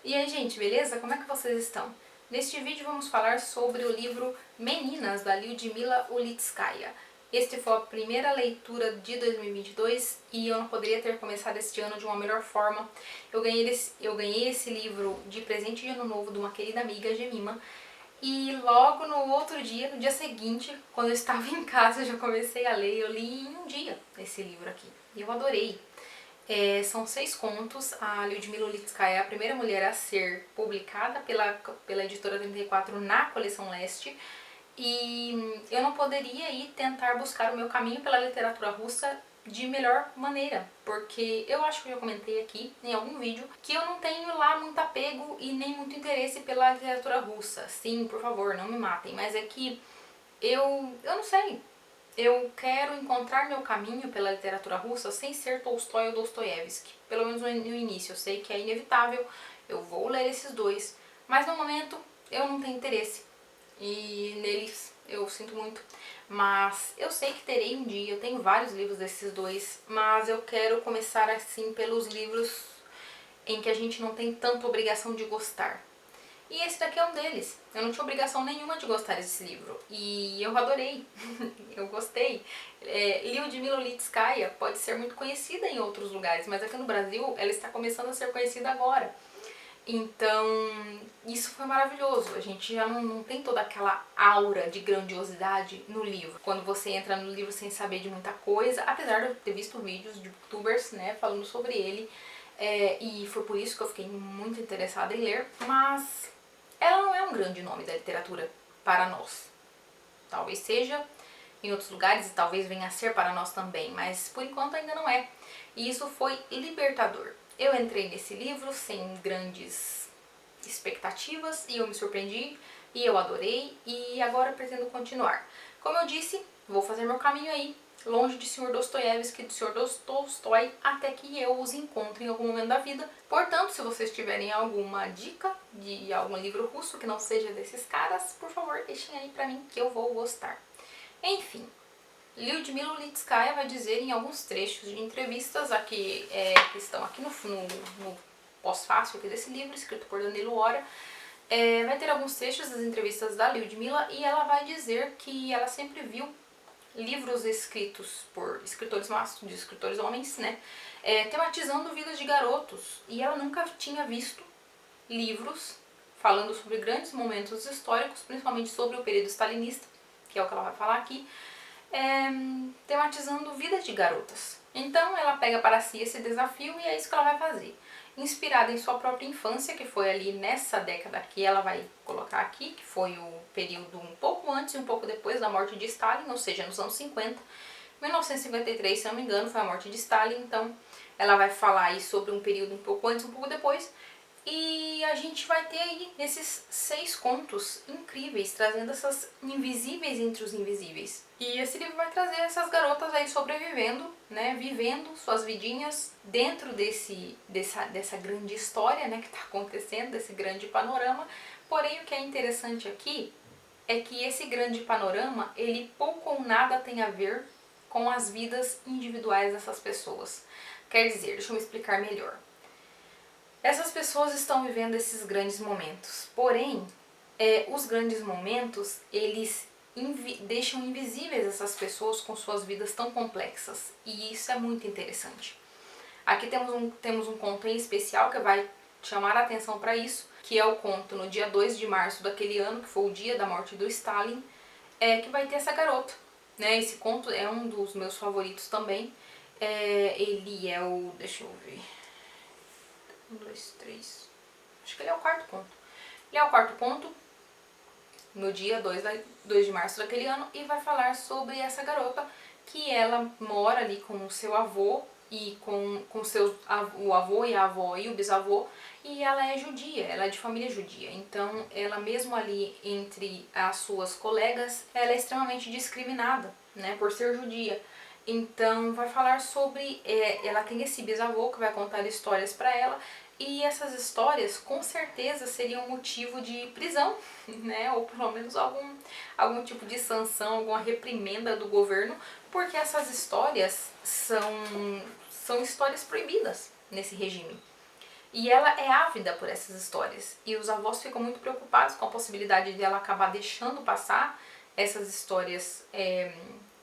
E aí, gente, beleza? Como é que vocês estão? Neste vídeo vamos falar sobre o livro Meninas, da Lyudmila Ulitskaya. Este foi a primeira leitura de 2022 e eu não poderia ter começado este ano de uma melhor forma. Eu ganhei esse livro de presente de ano novo de uma querida amiga, Gemima, e logo no outro dia, no dia seguinte, quando eu estava em casa, eu já comecei a ler. Eu li em um dia esse livro aqui e eu adorei. São 6 contos. A Lyudmila Ulitskaya é a primeira mulher a ser publicada pela editora 34 na coleção Leste. E eu não poderia ir tentar buscar o meu caminho pela literatura russa de melhor maneira, porque eu acho que eu já comentei aqui em algum vídeo que eu não tenho lá muito apego e nem muito interesse pela literatura russa. Sim, por favor, não me matem, mas é que eu não sei. Eu quero encontrar meu caminho pela literatura russa sem ser Tolstói ou Dostoiévski. Pelo menos no início. Eu sei que é inevitável, eu vou ler esses dois, mas no momento eu não tenho interesse. E neles eu sinto muito. Mas eu sei que terei um dia, eu tenho vários livros desses dois, mas eu quero começar assim pelos livros em que a gente não tem tanta obrigação de gostar. E esse daqui é um deles. Eu não tinha obrigação nenhuma de gostar desse livro. E eu adorei. Eu gostei. Lyudmila Ulitskaya pode ser muito conhecida em outros lugares, mas aqui no Brasil ela está começando a ser conhecida agora. Então, isso foi maravilhoso. A gente já não tem toda aquela aura de grandiosidade no livro. Quando você entra no livro sem saber de muita coisa, apesar de eu ter visto vídeos de booktubers, né, falando sobre ele, e foi por isso que eu fiquei muito interessada em ler, mas ela não é um grande nome da literatura para nós. Talvez seja em outros lugares e talvez venha a ser para nós também, mas por enquanto ainda não é. E isso foi libertador. Eu entrei nesse livro sem grandes expectativas e eu me surpreendi e eu adorei e agora pretendo continuar. Como eu disse, vou fazer meu caminho aí, longe de Sr. Dostoiévski e do Sr. Tolstói, até que eu os encontre em algum momento da vida. Portanto, se vocês tiverem alguma dica de algum livro russo que não seja desses caras, por favor, deixem aí pra mim que eu vou gostar. Enfim, Lyudmila Ulitskaya vai dizer em alguns trechos de entrevistas aqui, que estão aqui no pós-fácil aqui desse livro, escrito por Danilo Ora, vai ter alguns trechos das entrevistas da Lyudmila e ela vai dizer que ela sempre viu livros escritos por escritores de escritores homens, né, tematizando vidas de garotos, e ela nunca tinha visto livros falando sobre grandes momentos históricos, principalmente sobre o período stalinista, que é o que ela vai falar aqui, tematizando vidas de garotas. Então ela pega para si esse desafio e é isso que ela vai fazer. Inspirada em sua própria infância, que foi ali nessa década que ela vai colocar aqui, que foi o período um pouco antes e um pouco depois da morte de Stalin, ou seja, nos anos 50. 1953, se não me engano, foi a morte de Stalin, então ela vai falar aí sobre um período um pouco antes, um pouco depois, e a gente vai ter aí esses 6 contos incríveis, trazendo essas invisíveis entre os invisíveis. E esse livro vai trazer essas garotas aí sobrevivendo, né, vivendo suas vidinhas dentro dessa grande história, né, que está acontecendo, desse grande panorama. Porém, o que é interessante aqui é que esse grande panorama, ele pouco ou nada tem a ver com as vidas individuais dessas pessoas. Quer dizer, deixa eu me explicar melhor. Essas pessoas estão vivendo esses grandes momentos, porém, os grandes momentos, eles deixam invisíveis essas pessoas com suas vidas tão complexas, e isso é muito interessante. Aqui temos um conto em especial que vai chamar a atenção para isso, que é o conto no dia 2 de março daquele ano, que foi o dia da morte do Stalin, que vai ter essa garota. Né? Esse conto é um dos meus favoritos também. Ele é o... deixa eu ver... 1, 2, 3... acho que ele é o quarto conto. Ele é o quarto conto, no dia 2 de março daquele ano, e vai falar sobre essa garota que ela mora ali com o seu avô e com o avô e a avó e o bisavô, e ela é judia, ela é de família judia. Então ela mesmo ali entre as suas colegas, ela é extremamente discriminada, né, por ser judia. Então vai falar sobre, ela tem esse bisavô que vai contar histórias para ela, e essas histórias com certeza seriam motivo de prisão, né, ou pelo menos algum tipo de sanção, alguma reprimenda do governo, porque essas histórias são histórias proibidas nesse regime. E ela é ávida por essas histórias. E os avós ficam muito preocupados com a possibilidade de ela acabar deixando passar essas histórias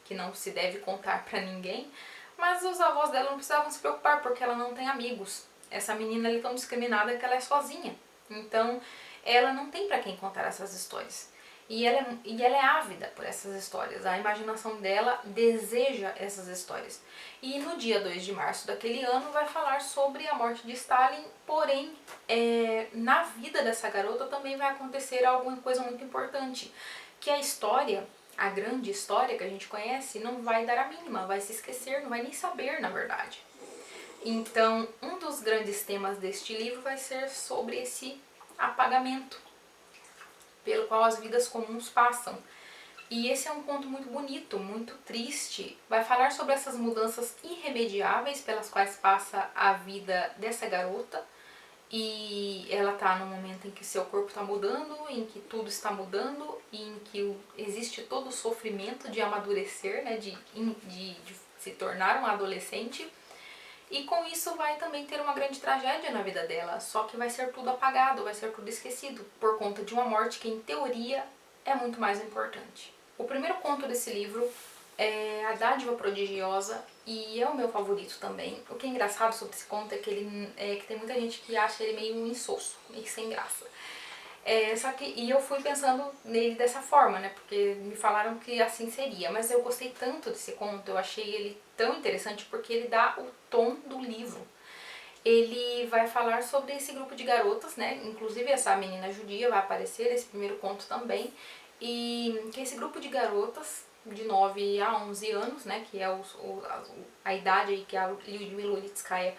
que não se deve contar pra ninguém. Mas os avós dela não precisavam se preocupar porque ela não tem amigos. Essa menina é tão discriminada que ela é sozinha. Então ela não tem pra quem contar essas histórias. E ela é ávida por essas histórias. A imaginação dela deseja essas histórias. E no dia 2 de março daquele ano vai falar sobre a morte de Stalin, porém na vida dessa garota também vai acontecer alguma coisa muito importante, que a história, a grande história que a gente conhece, não vai dar a mínima, vai se esquecer, não vai nem saber na verdade. Então um dos grandes temas deste livro vai ser sobre esse apagamento pelo qual as vidas comuns passam. E esse é um conto muito bonito, muito triste. Vai falar sobre essas mudanças irremediáveis pelas quais passa a vida dessa garota. E ela está no momento em que seu corpo está mudando, em que tudo está mudando, e em que existe todo o sofrimento de amadurecer, né, de se tornar uma adolescente. E com isso vai também ter uma grande tragédia na vida dela, só que vai ser tudo apagado, vai ser tudo esquecido, por conta de uma morte que em teoria é muito mais importante. O primeiro conto desse livro é A Dádiva Prodigiosa e é o meu favorito também. O que é engraçado sobre esse conto é que que tem muita gente que acha ele meio insosso, meio sem graça. E eu fui pensando nele dessa forma, né? Porque me falaram que assim seria. Mas eu gostei tanto desse conto, eu achei ele tão interessante porque ele dá o tom do livro. Ele vai falar sobre esse grupo de garotas, né? Inclusive essa menina judia vai aparecer nesse primeiro conto também. E que esse grupo de garotas de 9 a 11 anos, né? Que é a idade aí que a Lyudmila Ulitskaya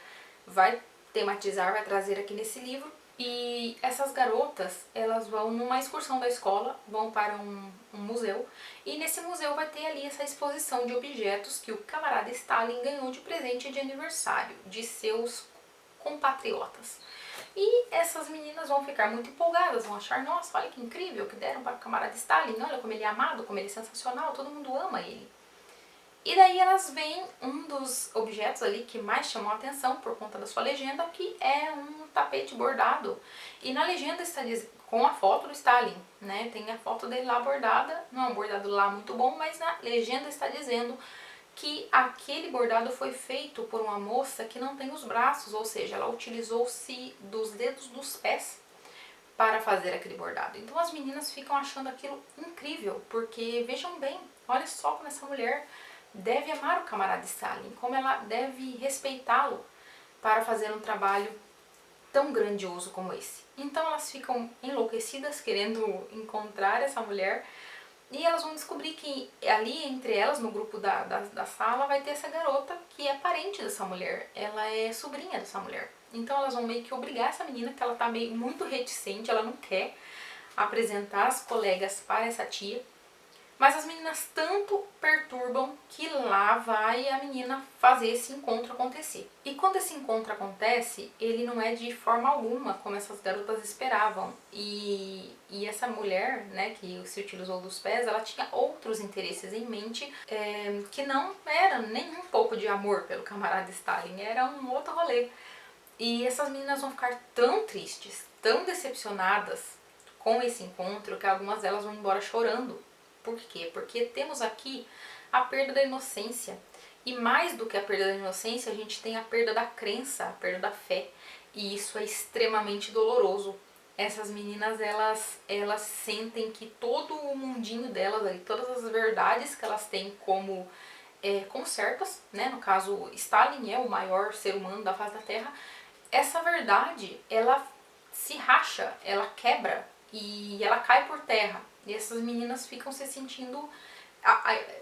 vai tematizar, vai trazer aqui nesse livro. E essas garotas, elas vão numa excursão da escola, vão para um museu, e nesse museu vai ter ali essa exposição de objetos que o camarada Stalin ganhou de presente de aniversário de seus compatriotas. E essas meninas vão ficar muito empolgadas, vão achar, nossa, olha que incrível que deram para o camarada Stalin, olha como ele é amado, como ele é sensacional, todo mundo ama ele. E daí elas veem um dos objetos ali que mais chamou a atenção por conta da sua legenda, que é um tapete bordado. E na legenda está com a foto do Stalin, né? Tem a foto dele lá bordada, não é um bordado lá muito bom, mas na legenda está dizendo que aquele bordado foi feito por uma moça que não tem os braços, ou seja, ela utilizou-se dos dedos dos pés para fazer aquele bordado. Então as meninas ficam achando aquilo incrível, porque vejam bem, olha só como essa mulher deve amar o camarada Stalin, como ela deve respeitá-lo para fazer um trabalho tão grandioso como esse. Então elas ficam enlouquecidas querendo encontrar essa mulher e elas vão descobrir que ali entre elas, no grupo da sala, vai ter essa garota que é parente dessa mulher, ela é sobrinha dessa mulher. Então elas vão meio que obrigar essa menina, que ela tá meio muito reticente, ela não quer apresentar as colegas para essa tia. Mas as meninas tanto perturbam que lá vai a menina fazer esse encontro acontecer. E quando esse encontro acontece, ele não é de forma alguma como essas garotas esperavam. E essa mulher, né, que se utilizou dos pés, ela tinha outros interesses em mente que não era nem um pouco de amor pelo camarada Stalin, era um outro rolê. E essas meninas vão ficar tão tristes, tão decepcionadas com esse encontro, que algumas delas vão embora chorando. Por quê? Porque temos aqui a perda da inocência. E mais do que a perda da inocência, a gente tem a perda da crença, a perda da fé. E isso é extremamente doloroso. Essas meninas, elas sentem que todo o mundinho delas, todas as verdades que elas têm como certas, né? No caso, Stalin é o maior ser humano da face da Terra. Essa verdade, ela se racha, ela quebra e ela cai por terra. E essas meninas ficam se sentindo...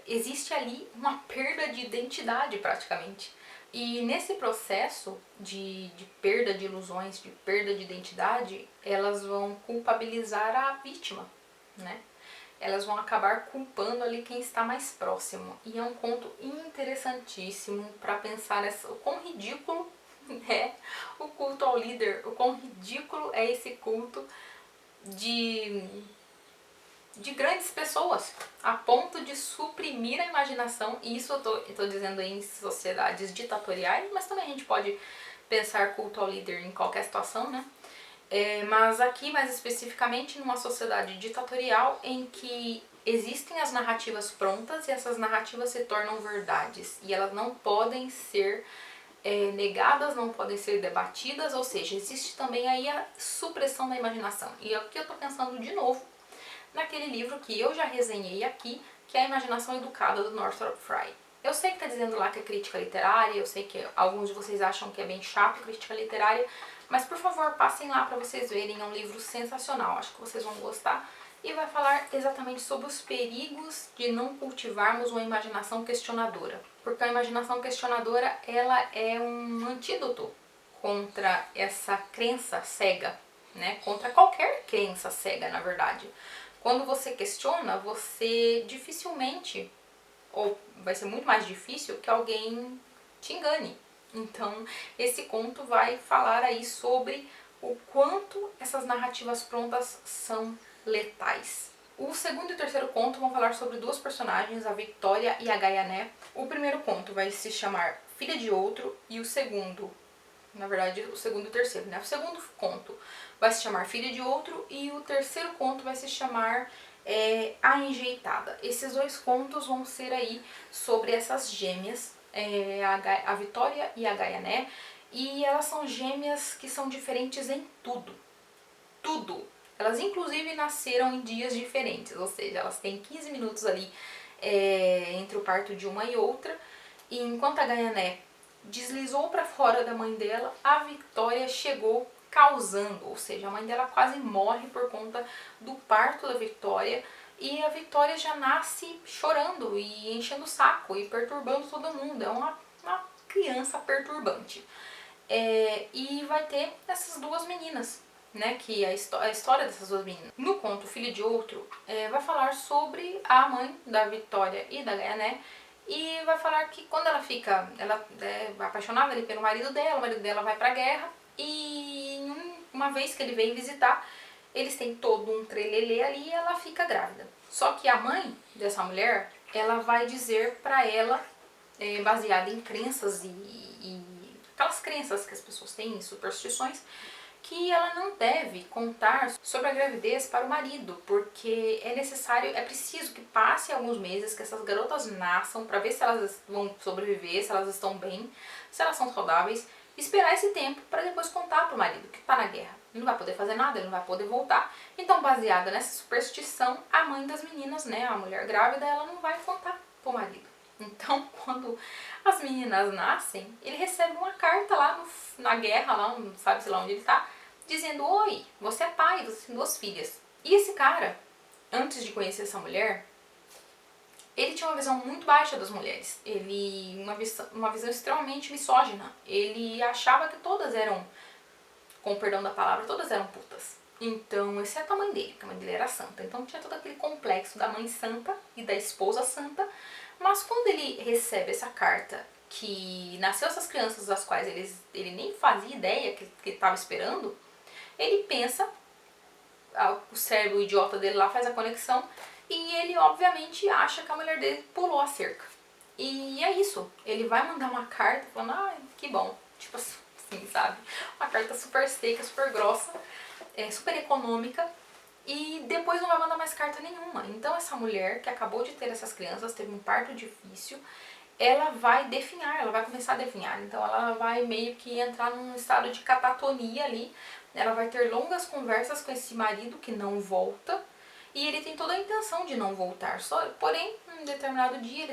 existe ali uma perda de identidade praticamente. E nesse processo de perda de ilusões, de perda de identidade, elas vão culpabilizar a vítima, né? Elas vão acabar culpando ali quem está mais próximo. E é um conto interessantíssimo para pensar o quão ridículo é o culto ao líder, o quão ridículo é esse culto de grandes pessoas, a ponto de suprimir a imaginação. E isso eu tô dizendo em sociedades ditatoriais, mas também a gente pode pensar culto ao líder em qualquer situação, né? Mas aqui, mais especificamente, numa sociedade ditatorial em que existem as narrativas prontas e essas narrativas se tornam verdades e elas não podem ser negadas, não podem ser debatidas, ou seja, existe também aí a supressão da imaginação. E aqui eu estou pensando de novo naquele livro que eu já resenhei aqui, que é A Imaginação Educada, do Northrop Frye. Eu sei que está dizendo lá que é crítica literária, eu sei que alguns de vocês acham que é bem chato crítica literária, mas por favor, passem lá para vocês verem, é um livro sensacional, acho que vocês vão gostar. E vai falar exatamente sobre os perigos de não cultivarmos uma imaginação questionadora. Porque a imaginação questionadora, ela é um antídoto contra essa crença cega, né? Contra qualquer crença cega, na verdade. Quando você questiona, você dificilmente, ou vai ser muito mais difícil, que alguém te engane. Então, esse conto vai falar aí sobre o quanto essas narrativas prontas são letais. O segundo e o terceiro conto vão falar sobre duas personagens, a Victoria e a Gaiané. O primeiro conto vai se chamar Filha de Outro e o segundo, na verdade, o segundo e o terceiro, né? O segundo conto vai se chamar Filha de Outro e o terceiro conto vai se chamar A Enjeitada. Esses dois contos vão ser aí sobre essas gêmeas, a Victoria e a Gaiané, e elas são gêmeas que são diferentes em tudo. Tudo. Elas inclusive nasceram em dias diferentes, ou seja, elas têm 15 minutos ali entre o parto de uma e outra, e enquanto a Gaiané deslizou para fora da mãe dela, a Victoria chegou causando, ou seja, a mãe dela quase morre por conta do parto da Victoria, e a Victoria já nasce chorando e enchendo o saco e perturbando todo mundo, é uma criança perturbante. E vai ter essas duas meninas, né, que a história dessas duas meninas. No conto Filho de Outro, vai falar sobre a mãe da Victoria e da Gaiané, e vai falar que quando ela é apaixonada ali pelo marido dela, o marido dela vai pra guerra, e uma vez que ele vem visitar, eles têm todo um trelelê ali e ela fica grávida. Só que a mãe dessa mulher, ela vai dizer pra ela, baseada em crenças e aquelas crenças que as pessoas têm, em superstições, que ela não deve contar sobre a gravidez para o marido, porque é preciso que passe alguns meses, que essas garotas nasçam para ver se elas vão sobreviver, se elas estão bem, se elas são saudáveis, esperar esse tempo para depois contar para o marido que está na guerra. Ele não vai poder fazer nada, ele não vai poder voltar. Então, baseada nessa superstição, a mãe das meninas, né, a mulher grávida, ela não vai contar para o marido. Então, quando as meninas nascem, ele recebe uma carta lá na guerra, lá, não sabe se lá onde ele tá, dizendo: oi, você é pai, você tem duas filhas. E esse cara, antes de conhecer essa mulher, ele tinha uma visão muito baixa das mulheres. Uma visão extremamente misógina. Ele achava que todas eram, com o perdão da palavra, todas eram putas. Então, exceto a mãe dele, porque a mãe dele era santa. Então tinha todo aquele complexo da mãe santa e da esposa santa. Mas quando ele recebe essa carta que nasceu essas crianças das quais ele nem fazia ideia que estava esperando, ele pensa, o cérebro idiota dele lá faz a conexão, e ele obviamente acha que a mulher dele pulou a cerca. E é isso, ele vai mandar uma carta falando: ah, que bom, tipo assim, sabe? Uma carta super seca, super grossa, super econômica, e depois não vai mandar mais carta nenhuma. Então essa mulher que acabou de ter essas crianças, teve um parto difícil, ela vai definhar, ela vai começar a definhar. Então ela vai meio que entrar num estado de catatonia ali. Ela vai ter longas conversas com esse marido que não volta, e ele tem toda a intenção de não voltar. Porém, em um determinado dia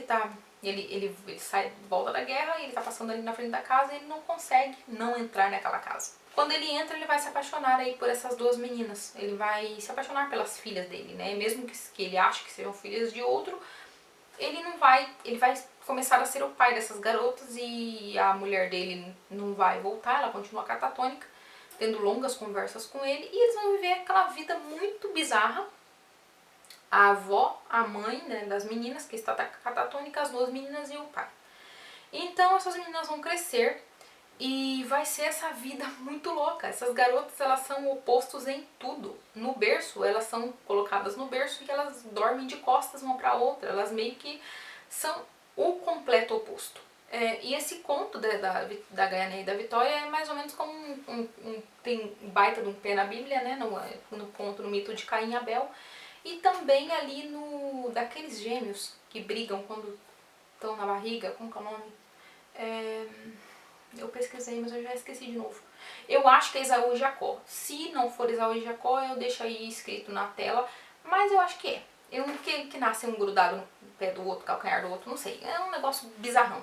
ele sai, volta da guerra, e ele tá passando ali na frente da casa e ele não consegue não entrar naquela casa. Quando ele entra, ele vai se apaixonar aí por essas duas meninas. Ele vai se apaixonar pelas filhas dele, né? Mesmo que ele ache que sejam filhas de outro, ele vai começar a ser o pai dessas garotas, e a mulher dele não vai voltar, ela continua catatônica, tendo longas conversas com ele, e eles vão viver aquela vida muito bizarra. A avó, a mãe, né, das meninas, que está catatônica, as duas meninas e o pai. Então essas meninas vão crescer e vai ser essa vida muito louca. Essas garotas, elas são opostos em tudo. No berço, elas são colocadas no berço e elas dormem de costas uma para outra. Elas meio que são o completo oposto. E esse conto da Gaiané e da Vitória é mais ou menos como tem baita de um pé na Bíblia, né, no conto, no mito de Caim e Abel, e também ali daqueles gêmeos que brigam quando estão na barriga, como que é o nome? Eu pesquisei, mas eu já esqueci de novo. Eu acho que é Esaú e Jacó. Se não for Esaú e Jacó, eu deixo aí escrito na tela, mas eu acho que é. Que nasce um grudado no pé do outro, calcanhar do outro, não sei. É um negócio bizarrão.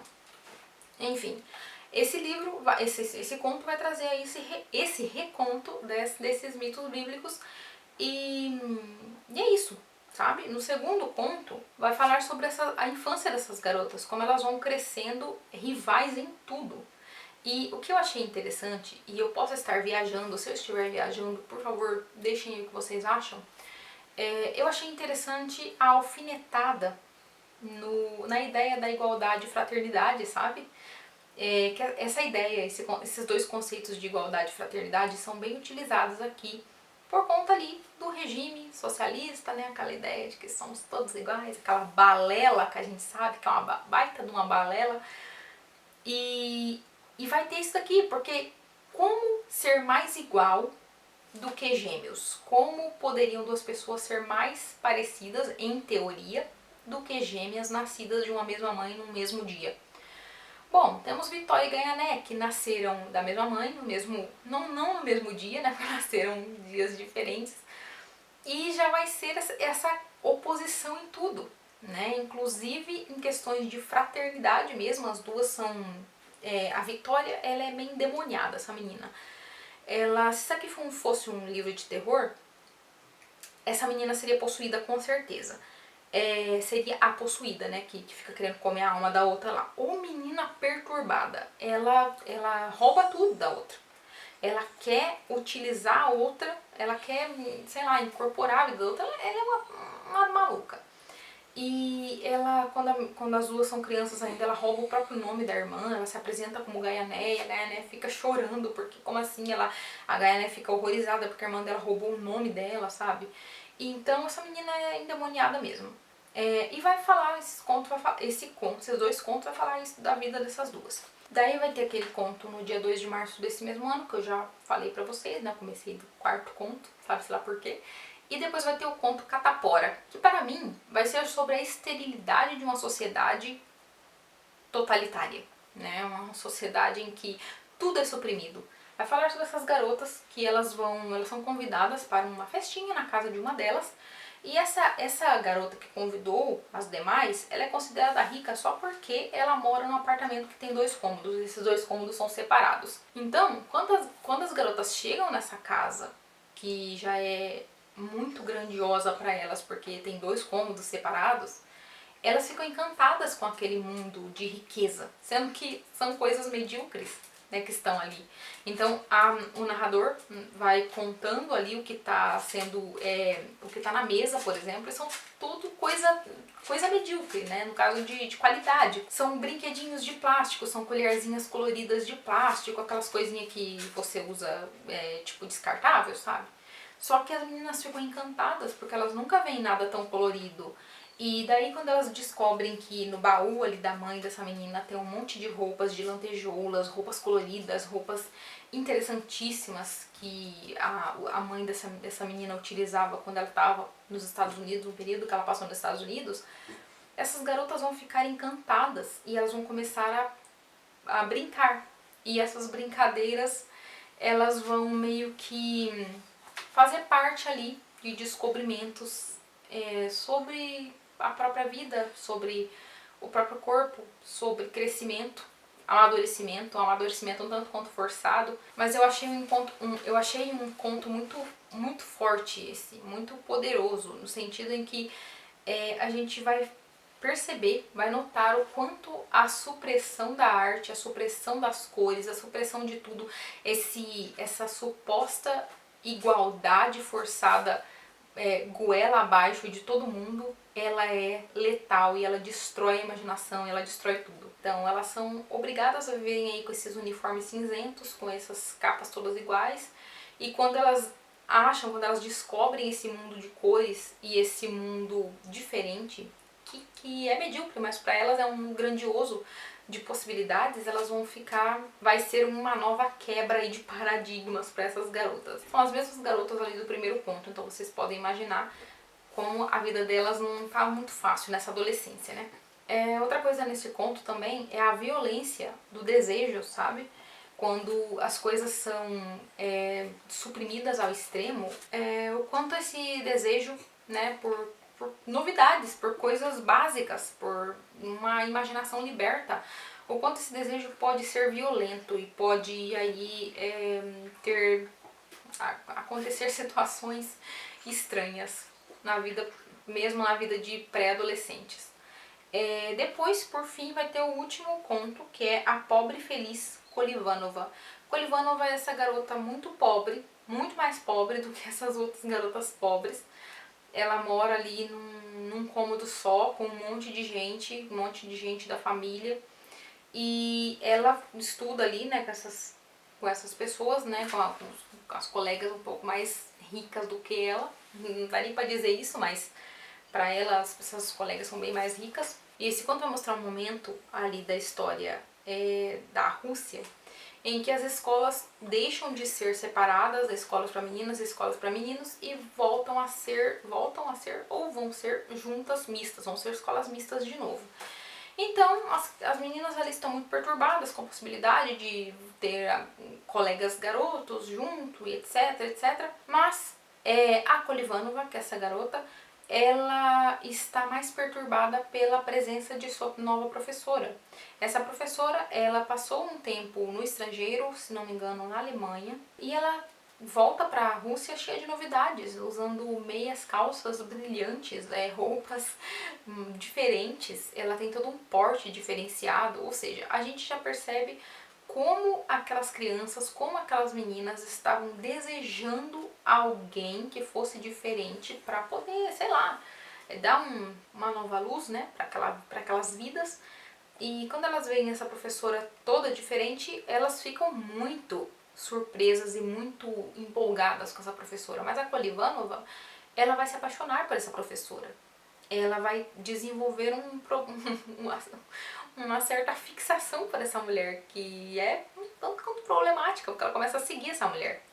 Enfim, esse livro, esse conto vai trazer aí esse reconto desses mitos bíblicos e é isso, sabe? No segundo conto vai falar sobre a infância dessas garotas, como elas vão crescendo rivais em tudo. E o que eu achei interessante, e eu posso estar viajando, se eu estiver viajando, por favor, deixem aí o que vocês acham. Eu achei interessante a alfinetada na ideia da igualdade e fraternidade, sabe? Que essa ideia, esses dois conceitos de igualdade e fraternidade são bem utilizados aqui por conta ali do regime socialista, né? Aquela ideia de que somos todos iguais, aquela balela que a gente sabe que é uma baita de uma balela. E vai ter isso daqui, porque como ser mais igual do que gêmeos? Como poderiam duas pessoas ser mais parecidas, em teoria, do que gêmeas nascidas de uma mesma mãe no mesmo dia? Bom, temos Vitória e Gaiané, que nasceram da mesma mãe, não no mesmo dia, né, porque nasceram em dias diferentes, e já vai ser essa oposição em tudo, né, inclusive em questões de fraternidade mesmo. As duas são... a Vitória, ela é meio endemoniada, essa menina. Se isso aqui fosse um livro de terror, essa menina seria possuída com certeza. Seria a possuída, né, que fica querendo comer a alma da outra lá. Ou menina perturbada, ela rouba tudo da outra. Ela quer utilizar a outra, ela quer, sei lá, incorporar a vida da outra. Ela é uma maluca. E ela, quando as duas são crianças ainda, ela rouba o próprio nome da irmã, ela se apresenta como Gaiané, e a Gaiané fica chorando, porque como assim? A Gaiané fica horrorizada porque a irmã dela roubou o nome dela, sabe? E então essa menina é endemoniada mesmo. E vai falar, esses dois contos vai falar isso da vida dessas duas. Daí vai ter aquele conto no dia 2 de março desse mesmo ano, que eu já falei pra vocês, né? Comecei do quarto conto, sabe-se lá por quê. E depois vai ter o conto Catapora, que para mim vai ser sobre a esterilidade de uma sociedade totalitária, né? Uma sociedade em que tudo é suprimido. Vai falar sobre essas garotas que elas são convidadas para uma festinha na casa de uma delas. E essa garota que convidou as demais, ela é considerada rica só porque ela mora num apartamento que tem 2 cômodos. E esses 2 cômodos são separados. Então, quando as garotas chegam nessa casa, que já é muito grandiosa para elas porque tem 2 cômodos separados, elas ficam encantadas com aquele mundo de riqueza, sendo que são coisas medíocres, né, que estão ali. Então o narrador vai contando ali o que está sendo, o que está na mesa, por exemplo, e são tudo coisa medíocre, né, no caso de qualidade. São brinquedinhos de plástico, são colherzinhas coloridas de plástico, aquelas coisinhas que você usa tipo descartável, sabe? Só que as meninas ficam encantadas porque elas nunca veem nada tão colorido. E daí quando elas descobrem que no baú ali da mãe dessa menina tem um monte de roupas de lantejoulas, roupas coloridas, roupas interessantíssimas que a mãe dessa menina utilizava quando ela estava nos Estados Unidos, no período que ela passou nos Estados Unidos, essas garotas vão ficar encantadas e elas vão começar a brincar. E essas brincadeiras, elas vão meio que fazer parte ali de descobrimentos sobre a própria vida, sobre o próprio corpo, sobre crescimento, amadurecimento um tanto quanto forçado, mas eu achei um conto muito forte muito poderoso, no sentido em que a gente vai perceber, vai notar o quanto a supressão da arte, a supressão das cores, a supressão de tudo, essa suposta igualdade forçada goela abaixo de todo mundo, ela é letal e ela destrói a imaginação, ela destrói tudo. Então elas são obrigadas a viverem aí com esses uniformes cinzentos, com essas capas todas iguais, e quando elas descobrem esse mundo de cores e esse mundo diferente, que é medíocre, mas para elas é um grandioso, de possibilidades, elas vão ficar, vai ser uma nova quebra aí de paradigmas para essas garotas. São as mesmas garotas ali do primeiro conto, então vocês podem imaginar como a vida delas não tá muito fácil nessa adolescência, né? Outra coisa nesse conto também é a violência do desejo, sabe? Quando as coisas são suprimidas ao extremo, o quanto esse desejo, né, por novidades, por coisas básicas, por uma imaginação liberta, o quanto esse desejo pode ser violento e pode aí acontecer situações estranhas na vida, mesmo na vida de pré-adolescentes. Depois, por fim, vai ter o último conto, que é A Pobre Feliz Kolivanova. Kolivanova é essa garota muito pobre, muito mais pobre do que essas outras garotas pobres. Ela mora ali num cômodo só, com um monte de gente da família. E ela estuda ali, né, com essas pessoas, né, com as colegas um pouco mais ricas do que ela. Não dá nem pra dizer isso, mas pra ela essas colegas são bem mais ricas. E esse conto vai mostrar um momento ali da história da Rússia, em que as escolas deixam de ser separadas, escolas para meninas e escolas para meninos, e voltam a ser ou vão ser juntas mistas, vão ser escolas mistas de novo. Então, as meninas ali estão muito perturbadas com a possibilidade de ter colegas garotos junto e etc, etc. Mas a Kolivanova, que é essa garota, ela está mais perturbada pela presença de sua nova professora. Essa professora, ela passou um tempo no estrangeiro, se não me engano, na Alemanha, e ela volta para a Rússia cheia de novidades, usando meias calças brilhantes, roupas diferentes. Ela tem todo um porte diferenciado, ou seja, a gente já percebe como aquelas crianças, como aquelas meninas estavam desejando alguém que fosse diferente para poder, sei lá, dar uma nova luz, né, para aquelas vidas. E quando elas veem essa professora toda diferente, elas ficam muito surpresas e muito empolgadas com essa professora. Mas a Kolivanova, ela vai se apaixonar por essa professora. Ela vai desenvolver uma certa fixação por essa mulher, que é um tanto quanto problemática, porque ela começa a seguir essa mulher.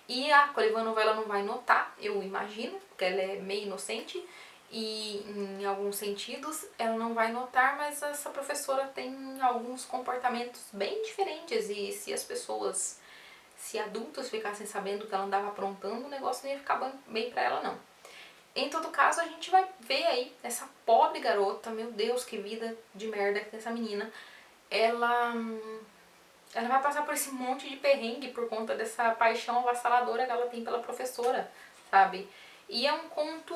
E a Kolivanova, ela não vai notar, eu imagino, porque ela é meio inocente, e em alguns sentidos ela não vai notar, mas essa professora tem alguns comportamentos bem diferentes, e se as pessoas, se adultos ficassem sabendo que ela andava aprontando, o negócio não ia ficar bem pra ela não. Em todo caso, a gente vai ver aí essa pobre garota, meu Deus, que vida de merda que tem essa menina. Ela vai passar por esse monte de perrengue por conta dessa paixão avassaladora que ela tem pela professora, sabe? E é um conto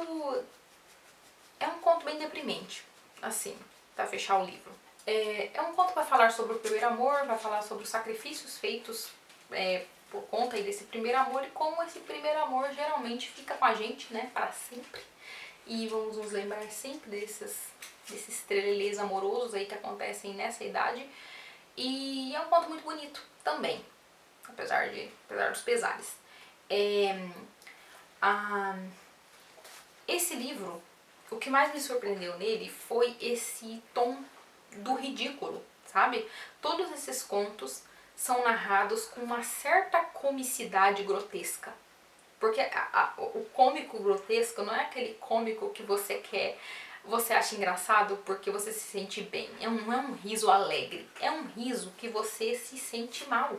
bem deprimente, assim, pra fechar o livro. É um conto que vai falar sobre o primeiro amor, vai falar sobre os sacrifícios feitos por conta aí desse primeiro amor e como esse primeiro amor geralmente fica com a gente, né, para sempre. E vamos nos lembrar sempre desses trelelês amorosos aí que acontecem nessa idade. E é um conto muito bonito também, apesar dos pesares. Esse livro, o que mais me surpreendeu nele foi esse tom do ridículo, sabe? Todos esses contos são narrados com uma certa comicidade grotesca. Porque o cômico grotesco não é aquele cômico que você quer, você acha engraçado porque você se sente bem. Não é um riso alegre, é um riso que você se sente mal.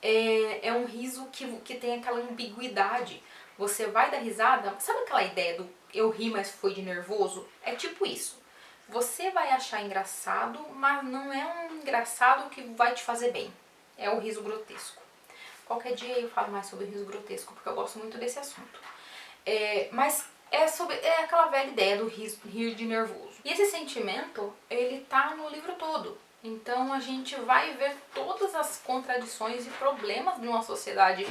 É um riso que tem aquela ambiguidade. Você vai dar risada, sabe aquela ideia do eu ri, mas foi de nervoso? É tipo isso. Você vai achar engraçado, mas não é um engraçado que vai te fazer bem. É o riso grotesco. Qualquer dia eu falo mais sobre riso grotesco, porque eu gosto muito desse assunto. Mas é aquela velha ideia do rir de nervoso. E esse sentimento, ele tá no livro todo. Então a gente vai ver todas as contradições e problemas de uma sociedade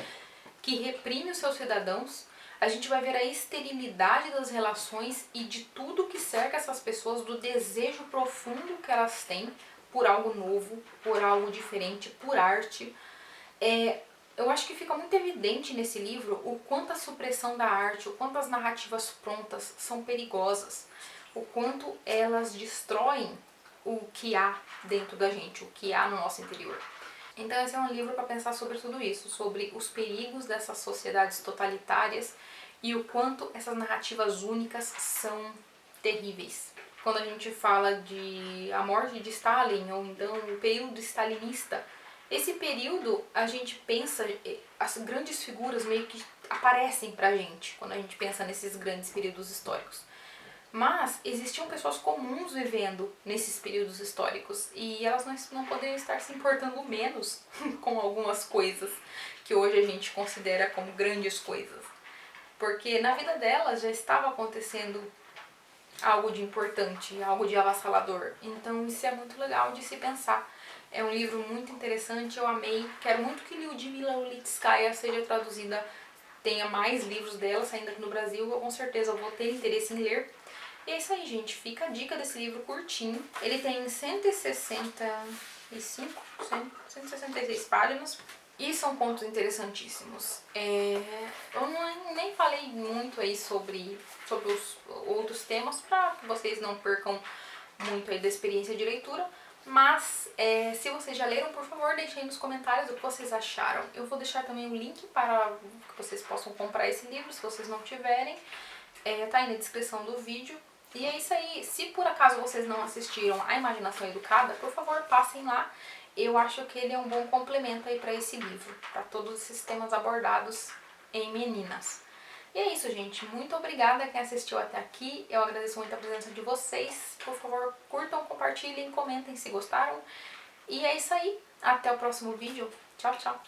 que reprime os seus cidadãos. A gente vai ver a esterilidade das relações e de tudo que cerca essas pessoas, do desejo profundo que elas têm por algo novo, por algo diferente, por arte. Eu acho que fica muito evidente nesse livro o quanto a supressão da arte, o quanto as narrativas prontas são perigosas, o quanto elas destroem o que há dentro da gente, o que há no nosso interior. Então esse é um livro para pensar sobre tudo isso, sobre os perigos dessas sociedades totalitárias e o quanto essas narrativas únicas são terríveis. Quando a gente fala de a morte de Stalin, ou então o período stalinista, esse período a gente pensa, as grandes figuras meio que aparecem pra gente quando a gente pensa nesses grandes períodos históricos. Mas existiam pessoas comuns vivendo nesses períodos históricos e elas não poderiam estar se importando menos com algumas coisas que hoje a gente considera como grandes coisas. Porque na vida delas já estava acontecendo algo de importante, algo de avassalador. Então isso é muito legal de se pensar. É um livro muito interessante, eu amei. Quero muito que Lyudmila Ulitskaya seja traduzida, tenha mais livros dela saindo aqui no Brasil. Eu com certeza vou ter interesse em ler. E é isso aí, gente. Fica a dica desse livro curtinho. Ele tem 166 páginas. E são pontos interessantíssimos. Eu nem falei muito aí sobre os outros temas, para que vocês não percam muito aí da experiência de leitura. Mas se vocês já leram, por favor, deixem aí nos comentários o que vocês acharam. Eu vou deixar também o link para que vocês possam comprar esse livro, se vocês não tiverem. Tá aí na descrição do vídeo. E é isso aí. Se por acaso vocês não assistiram A Imaginação Educada, por favor, passem lá. Eu acho que ele é um bom complemento aí para esse livro, para todos esses temas abordados em Meninas. E é isso, gente. Muito obrigada a quem assistiu até aqui. Eu agradeço muito a presença de vocês. Por favor, curtam, compartilhem, comentem se gostaram. E é isso aí. Até o próximo vídeo. Tchau, tchau.